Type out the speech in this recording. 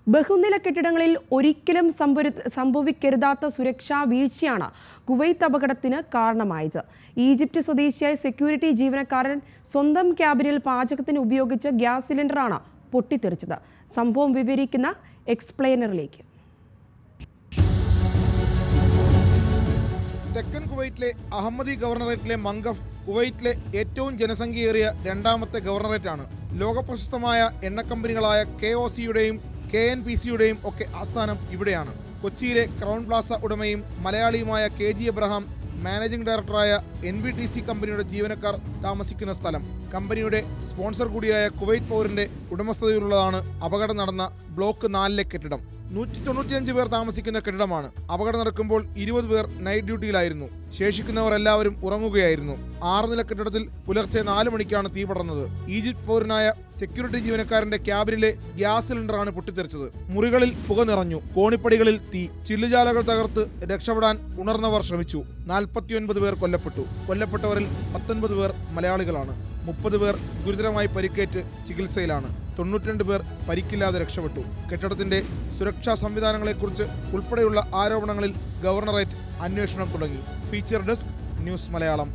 ബഹുനില കെട്ടിടങ്ങളിൽ ഒരിക്കലും സംഭവിക്കരുതാത്ത സുരക്ഷാ വീഴ്ചയാണ് കുവൈത്ത് അപകടത്തിന് കാരണമായത്. ഈജിപ്ത് സ്വദേശിയായ സെക്യൂരിറ്റി ജീവനക്കാരൻ സ്വന്തം ക്യാബിനിൽ പാചകത്തിന് ഉപയോഗിച്ച ഗ്യാസ് സിലിണ്ടറാണ് പൊട്ടിത്തെറിച്ചത്. സംഭവം വിവരിക്കുന്ന എക്സ്പ്ലെയിനറിലേക്ക്. തെക്കൻ കുവൈറ്റിലെ അഹമ്മദി ഗവർണറേറ്റിലെ മംഗഫ് കുവൈറ്റിലെ ഏറ്റവും ജനസംഖ്യയേറിയ രണ്ടാമത്തെ ഗവർണറേറ്റാണ്. ലോകപ്രശസ്തമായ എണ്ണക്കമ്പനികളായ KOCയുടെയും KNPCയുടെയും ഒക്കെ ആസ്ഥാനം ഇവിടെയാണ്. കൊച്ചിയിലെ ക്രൗൺ പ്ലാസ ഉടമയും മലയാളിയുമായ KG എബ്രഹാം മാനേജിംഗ് ഡയറക്ടറായ NBTC കമ്പനിയുടെ ജീവനക്കാർ താമസിക്കുന്ന സ്ഥലം. കമ്പനിയുടെ സ്പോൺസർ കൂടിയായ കുവൈറ്റ് പൗരന്റെ ഉടമസ്ഥതയിലുള്ളതാണ് അപകടം നടന്ന ബ്ലോക്ക് 4 കെട്ടിടം. 195 പേർ താമസിക്കുന്ന കെട്ടിടമാണ്. അപകടം നടക്കുമ്പോൾ 20 പേർ നൈറ്റ് ഡ്യൂട്ടിയിലായിരുന്നു. ശേഷിക്കുന്നവർ എല്ലാവരും ഉറങ്ങുകയായിരുന്നു. 6 നില കെട്ടിടത്തിൽ പുലർച്ചെ 4 മണിക്കാണ് തീ പടർന്നത്. ഈജിപ്ത് പൗരനായ സെക്യൂരിറ്റി ജീവനക്കാരന്റെ ക്യാബിനിലെ ഗ്യാസ് സിലിണ്ടറാണ് പൊട്ടിത്തെറിച്ചത്. മുറികളിൽ പുക നിറഞ്ഞു. കോണിപ്പടികളിൽ തീ. ചില്ലുജാലകൾ തകർത്ത് രക്ഷപ്പെടാൻ ഉണർന്നവർ ശ്രമിച്ചു. 49 പേർ കൊല്ലപ്പെട്ടു. കൊല്ലപ്പെട്ടവരിൽ 19 പേർ മലയാളികളാണ്. 30 പേർ ഗുരുതരമായി പരിക്കേറ്റ് ചികിത്സയിലാണ്. 92 പേർ പരിക്കില്ലാതെ രക്ഷപ്പെട്ടു. കെട്ടിടത്തിന്റെ സുരക്ഷാ സംവിധാനങ്ങളെക്കുറിച്ച് ഉൾപ്പെടെയുള്ള ആരോപണങ്ങളിൽ ഗവർണറേറ്റ് അന്വേഷണം തുടങ്ങി. Feature desk, news Malayalam.